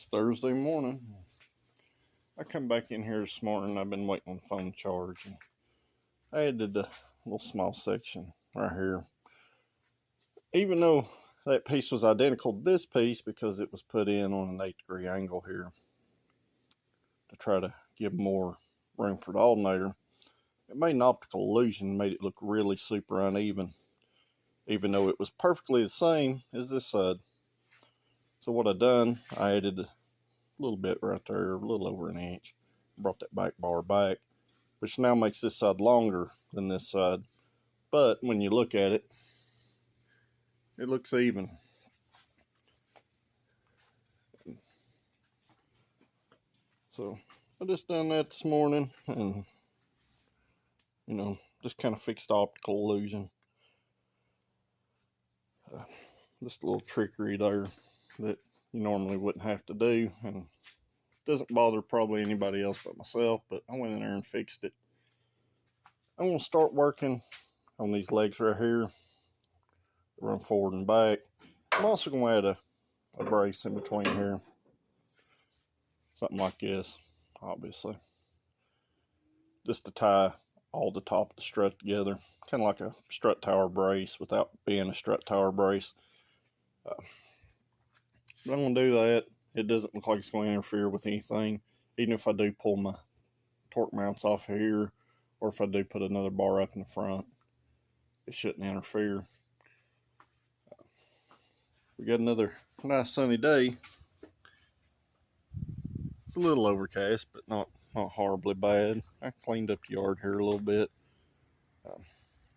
It's Thursday morning. I come back in here this morning. I've been waiting on the phone to charge. And I added a little small section right here. Even though that piece was identical to this piece because it was put in on an 8-degree angle here to try to give more room for the alternator, it made an optical illusion, made it look really super uneven, even though it was perfectly the same as this side. So what I done, I added a little bit right there, a little over an inch. Brought that back bar back, which now makes this side longer than this side. But when you look at it, it looks even. So I just done that this morning and, just kind of fixed the optical illusion. Just a little trickery there that you normally wouldn't have to do, and doesn't bother probably anybody else but myself, but I went in there and fixed it. I'm going to start working on these legs right here, run forward and back. I'm also going to add a brace in between here, something like this, obviously, just to tie all the top of the strut together, kind of like a strut tower brace without being a strut tower brace. But I'm going to do that. It doesn't look like it's going to interfere with anything, even if I do pull my torque mounts off here, or if I do put another bar up in the front, it shouldn't interfere. We got another nice sunny day. It's a little overcast, but not horribly bad. I cleaned up the yard here a little bit.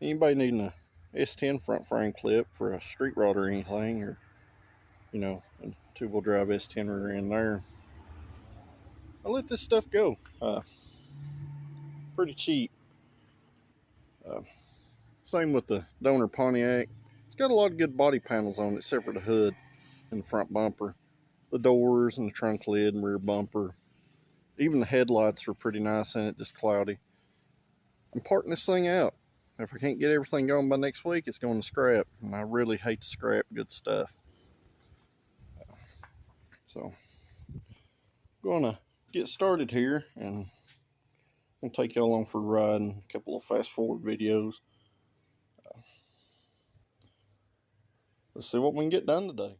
Anybody needing a S10 front frame clip for a street rod or anything, or a two-wheel drive S10 rear end there, I let this stuff go. Pretty cheap. Same with the donor Pontiac. It's got a lot of good body panels on it, except for the hood and the front bumper, the doors and the trunk lid and rear bumper. Even the headlights are pretty nice in it, just cloudy. I'm parting this thing out. If I can't get everything going by next week, it's going to scrap, and I really hate to scrap good stuff. So I'm going to get started here, and I'm going to take y'all along for a ride and a couple of fast forward videos. Let's see what we can get done today.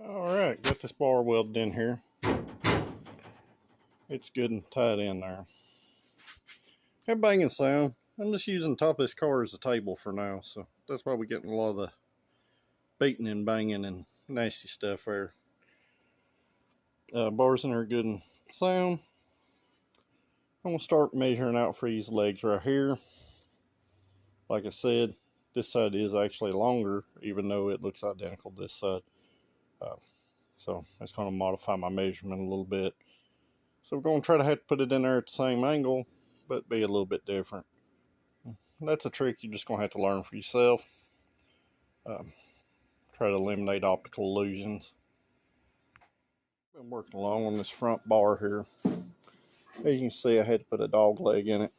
Alright, got this bar welded in here. It's good and tied in there. Have banging sound. I'm just using the top of this car as a table for now, so that's why we're getting a lot of the beating and banging and nasty stuff there. Bars in there good and sound. I'm going to start measuring out for these legs right here. Like I said, this side is actually longer, even though it looks identical to this side. So that's going to modify my measurement a little bit. So we're going to try to have to put it in there at the same angle, but be a little bit different. That's a trick you're just going to have to learn for yourself. Try to eliminate optical illusions. Been working along on this front bar here. As you can see, I had to put a dog leg in it.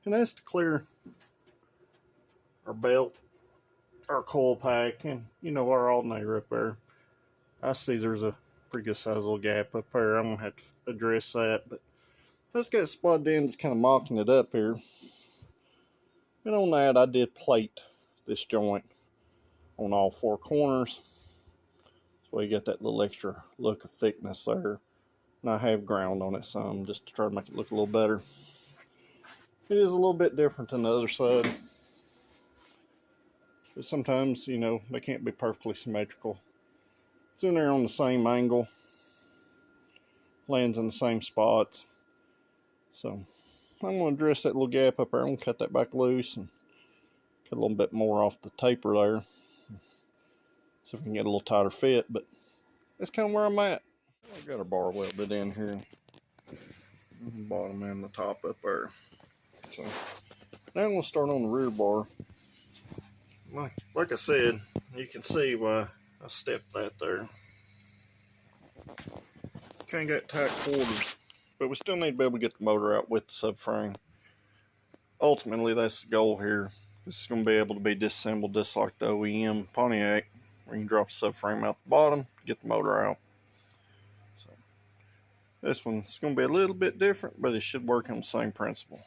And that's to clear our belt, our coil pack, and our alternator up there. I see there's a pretty good size little gap up there. I'm going to have to address that, but let's get it spotted in, just kind of mocking it up here. And on that, I did plate this joint on all 4 corners. So you get that little extra look of thickness there. And I have ground on it some, just to try to make it look a little better. It is a little bit different than the other side. But sometimes, they can't be perfectly symmetrical. It's in there on the same angle. Lands in the same spots. So I'm going to address that little gap up there. I'm going to cut that back loose and cut a little bit more off the taper there. See if we can get a little tighter fit, but that's kind of where I'm at. I've got a bar welded in here. The bottom and the top up there. So Now I'm going to start on the rear bar. Like I said, you can see why I stepped that there. Kind of got tight quarters, but we still need to be able to get the motor out with the subframe. Ultimately, that's the goal here. This is going to be able to be disassembled just like the OEM Pontiac, where you can drop the subframe out the bottom, get the motor out. So this one's going to be a little bit different, but it should work on the same principle.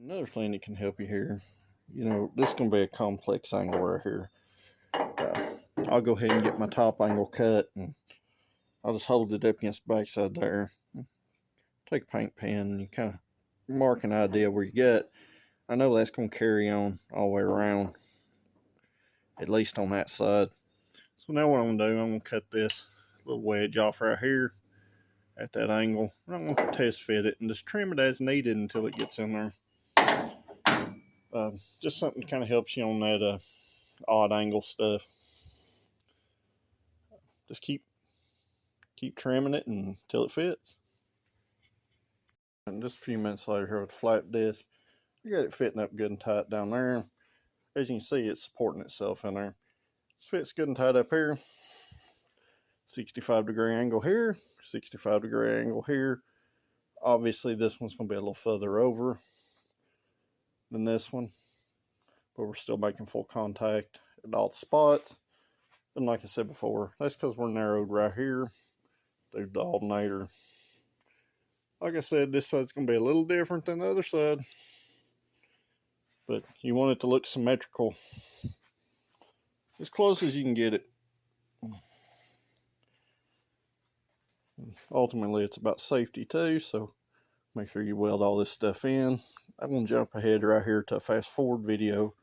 Another thing that can help you here, you know, this is going to be a complex angle right here. I'll go ahead and get my top angle cut, and I'll just hold it up against the backside there. Take a paint pen and you kind of mark an idea where you get. I know that's going to carry on all the way around, at least on that side. So now what I'm going to do, I'm going to cut this little wedge off right here at that angle. I'm going to test fit it and just trim it as needed until it gets in there. Just something kind of helps you on that odd angle stuff. Just keep trimming it until it fits. And just a few minutes later here with the flat disc, I got it fitting up good and tight down there. As you can see, it's supporting itself in there. It fits good and tight up here. 65-degree angle here, 65-degree angle here. Obviously, this one's going to be a little further over than this one, but we're still making full contact at all the spots. And like I said before, that's because we're narrowed right here through the alternator. Like I said, this side's going to be a little different than the other side, but you want it to look symmetrical as close as you can get it. Ultimately, it's about safety too, so make sure you weld all this stuff in. I'm going to jump ahead right here to a fast forward video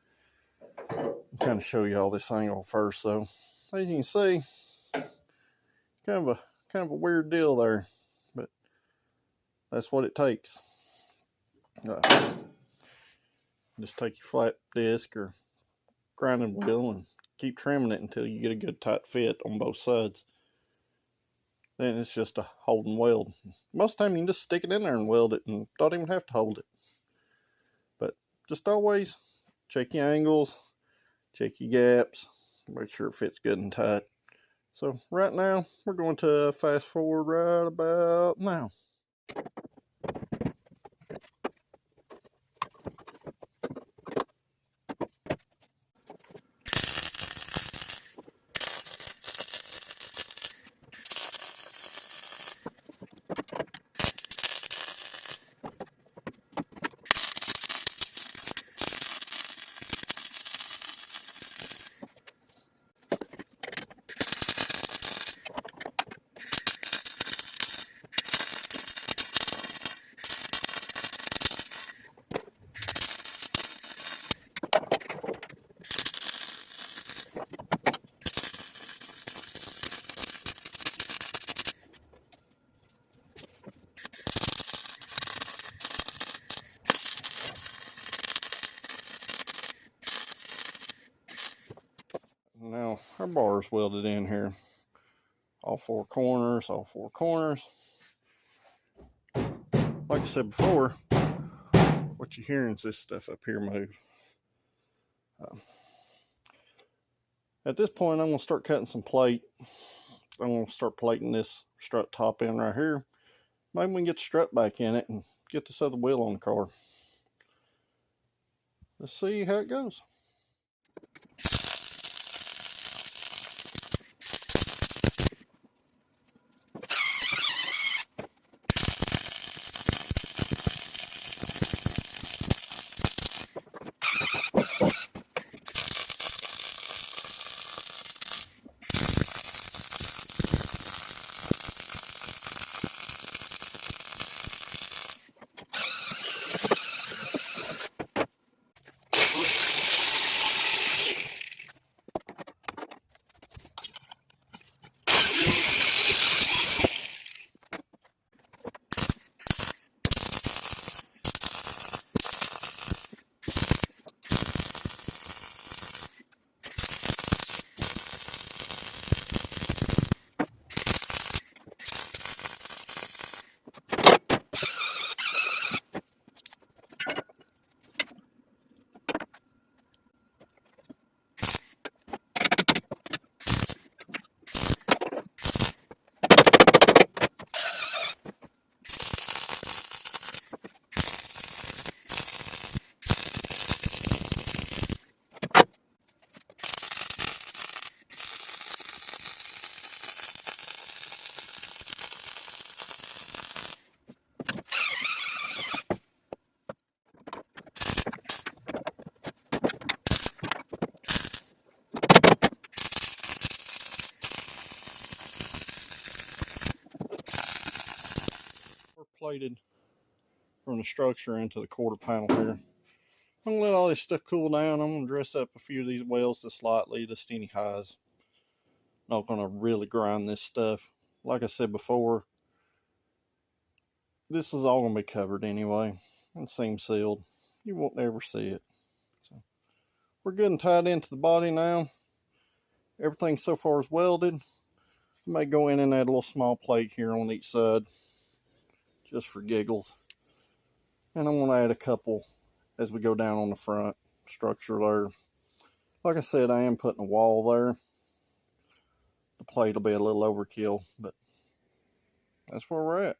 and kind of show you all this angle first. So as you can see, kind of a weird deal there, but that's what it takes. Just take your flat disc or grinding wheel and keep trimming it until you get a good tight fit on both sides. Then it's just a hold and weld. Most of the time you can just stick it in there and weld it and don't even have to hold it. But just always check your angles, check your gaps, make sure it fits good and tight. So right now we're going to fast forward right about now. Now our bar is welded in here, all four corners. Like I said before, what you're hearing is this stuff up here move. At this point, I'm going to start cutting some plate. I'm going to start plating this strut top end right here. Maybe we can get the strut back in it and get this other wheel on the car. Let's see how it goes. plated from the structure into the quarter panel here. I'm gonna let all this stuff cool down. I'm gonna dress up a few of these welds just slightly, just any highs. Not gonna really grind this stuff. Like I said before, this is all gonna be covered anyway and seam sealed. You won't ever see it. So we're good and tied into the body now. Everything so far is welded. I may go in and add a little small plate here on each side, just for giggles. And I'm gonna add a couple as we go down on the front structure there. Like I said, I am putting a wall there. The plate will be a little overkill, but that's where we're at.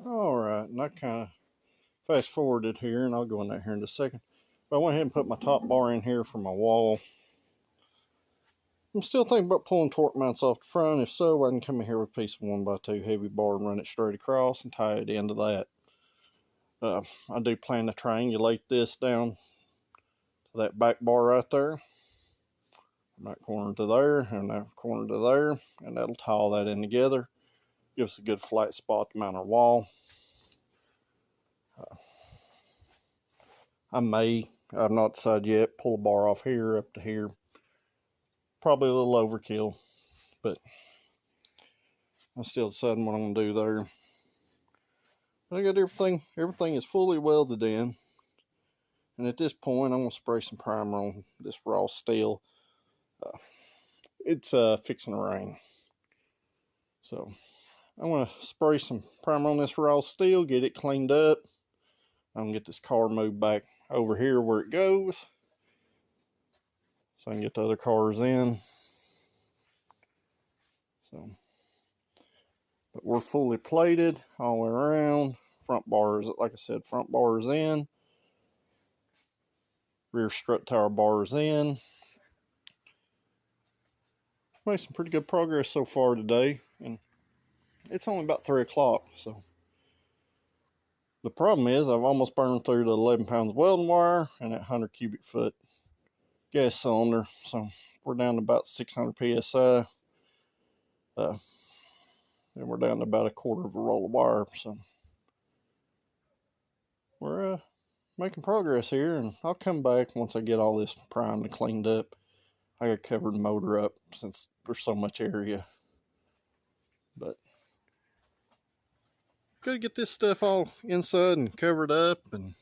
Alright, and I kind of fast forwarded here, and I'll go in there here in just a second. But I went ahead and put my top bar in here for my wall. I'm still thinking about pulling torque mounts off the front. If so, I can come in here with a piece of 1x2 heavy bar and run it straight across and tie it into that. I do plan to triangulate this down to that back bar right there. From that corner to there, and that corner to there, and that'll tie all that in together. Give us a good flat spot to mount our wall. I've not decided yet, pull a bar off here up to here. Probably a little overkill, but I'm still deciding what I'm going to do there. But I got everything is fully welded in. And at this point, I'm going to spray some primer on this raw steel. It's fixing to rain. So I'm going to spray some primer on this raw steel, get it cleaned up. I'm going to get this car moved back over here where it goes, so I can get the other cars in. So, but we're fully plated all the way around. Front bars, like I said, front bars in. Rear strut tower bars in. Made some pretty good progress so far today, and it's only about 3 o'clock, so the problem is I've almost burned through the 11 pounds of welding wire and that 100 cubic foot gas cylinder, so we're down to about 600 psi. And we're down to about 1/4 of a roll of wire, so we're making progress here, and I'll come back once I get all this primed and cleaned up. I got covered the motor up since there's so much area, but gotta get this stuff all inside and covered up, and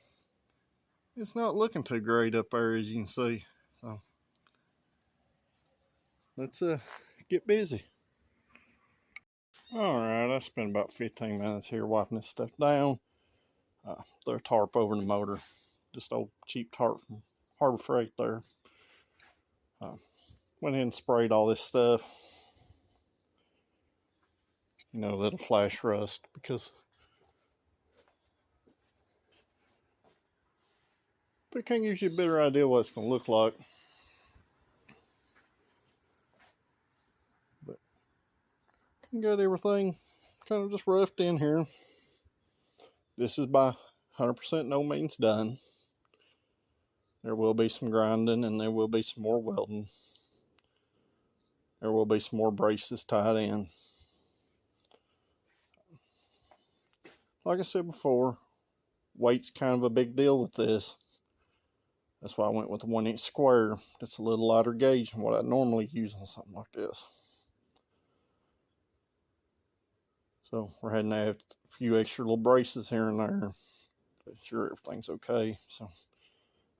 it's not looking too great up there, as you can see. So let's get busy. Alright, I spent about 15 minutes here wiping this stuff down. Throw a tarp over the motor, just old cheap tarp from Harbor Freight there. Went ahead and sprayed all this stuff. You know, that'll flash rust, because but it kind of gives you a better idea what it's going to look like. But got everything kind of just roughed in here. This is by 100% no means done. There will be some grinding, and there will be some more welding. There will be some more braces tied in. Like I said before, weight's kind of a big deal with this. That's why I went with the 1-inch square. It's a little lighter gauge than what I normally use on something like this. So we're heading to add a few extra little braces here and there to make sure everything's okay. So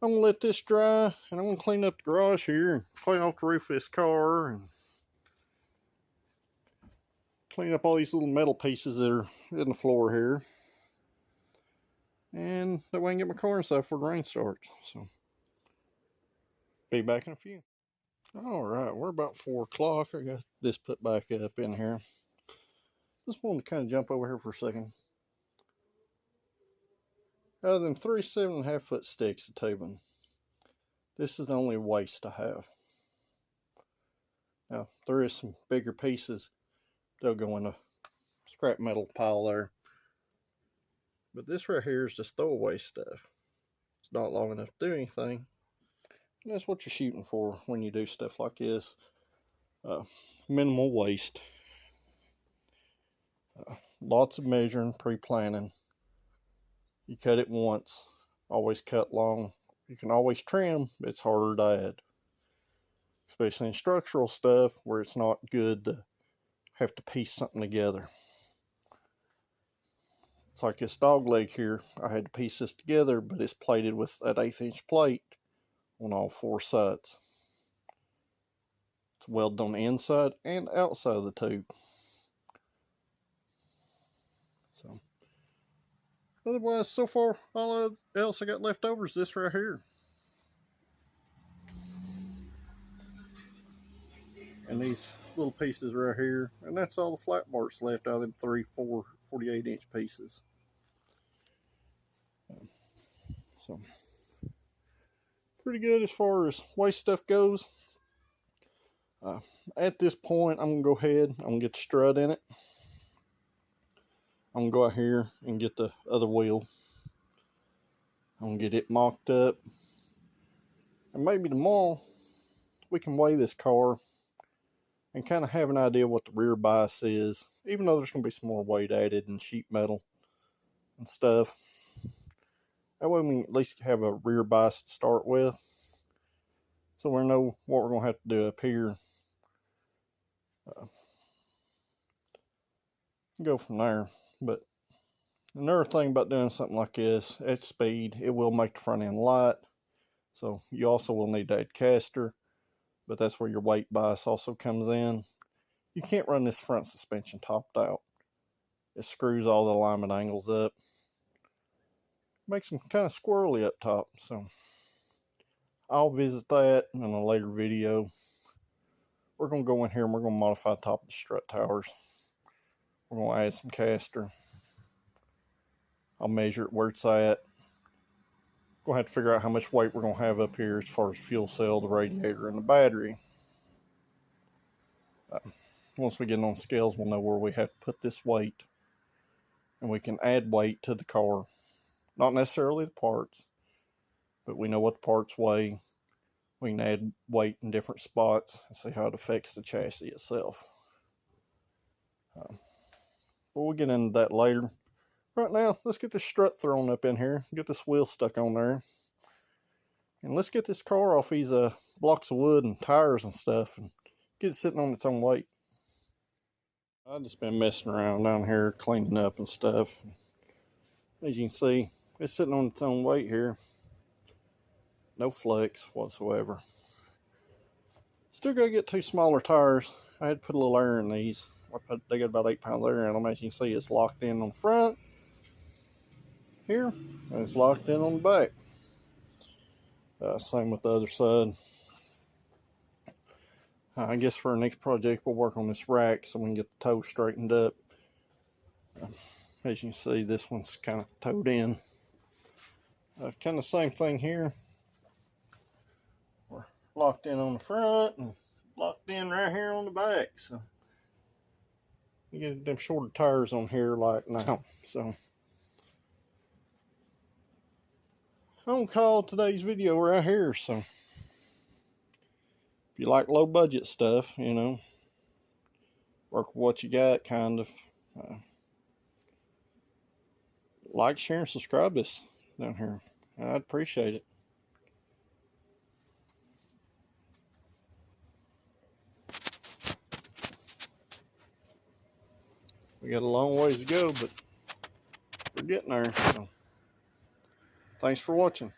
I'm going to let this dry, and I'm going to clean up the garage here and clean off the roof of this car and clean up all these little metal pieces that are in the floor here. And that way I can get my car inside before the rain starts. So be back in a few. Alright, we're about 4 o'clock. I got this put back up in here. Just wanted to kind of jump over here for a second. Out of them 3 7.5 foot sticks of tubing, this is the only waste I have. Now, there is some bigger pieces. They'll go in a scrap metal pile there. But this right here is just throwaway stuff. It's not long enough to do anything. And that's what you're shooting for when you do stuff like this. Minimal waste. lots of measuring, pre-planning. You cut it once, always cut long. You can always trim, it's harder to add. Especially in structural stuff where it's not good to have to piece something together. It's like this dog leg here. I had to piece this together, but it's plated with that 1/8" plate on all 4 sides. It's welded on the inside and outside of the tube. So, otherwise, so far, all else I got left over is this right here. And these little pieces right here. And that's all the flat parts left out of them 3, 4, 48" pieces. So, pretty good as far as waste stuff goes. At this point, I'm going to go ahead, I'm going to get the strut in it. I'm going to go out here and get the other wheel. I'm going to get it mocked up. And maybe tomorrow, we can weigh this car and kind of have an idea what the rear bias is. Even though there's going to be some more weight added and sheet metal and stuff. That way we can at least have a rear bias to start with. So we know what we're going to have to do up here. Go from there. But another thing about doing something like this at speed, it will make the front end light. So you also will need to add caster, but that's where your weight bias also comes in. You can't run this front suspension topped out. It screws all the alignment angles up. Makes them kind of squirrely up top. So I'll visit that in a later video. We're going to go in here and we're going to modify the top of the strut towers. We're going to add some caster. I'll measure it where it's at. Going to have to figure out how much weight we're going to have up here as far as fuel cell, the radiator, and the battery. Once we get on scales, we'll know where we have to put this weight. And we can add weight to the car. Not necessarily the parts, but we know what the parts weigh. We can add weight in different spots and see how it affects the chassis itself. But we'll get into that later. Right now, let's get this strut thrown up in here. Get this wheel stuck on there. And let's get this car off these blocks of wood and tires and stuff and get it sitting on its own weight. I've just been messing around down here, cleaning up and stuff. As you can see, it's sitting on its own weight here. No flex whatsoever. Still got to get 2 smaller tires. I had to put a little air in these. They got about 8 pounds air in them. As you can see, it's locked in on the front here, and it's locked in on the back. Same with the other side. I guess for our next project, we'll work on this rack so we can get the toe straightened up. As you can see, this one's kind of towed in. Kind of same thing here. We're locked in on the front and locked in right here on the back. So you get them shorter tires on here like now. So I'm gonna call today's video right here. So if you like low budget stuff, you know, work with what you got, kind of. Like, share, and subscribe this down here. I'd appreciate it. We got a long ways to go, but we're getting there. So, thanks for watching.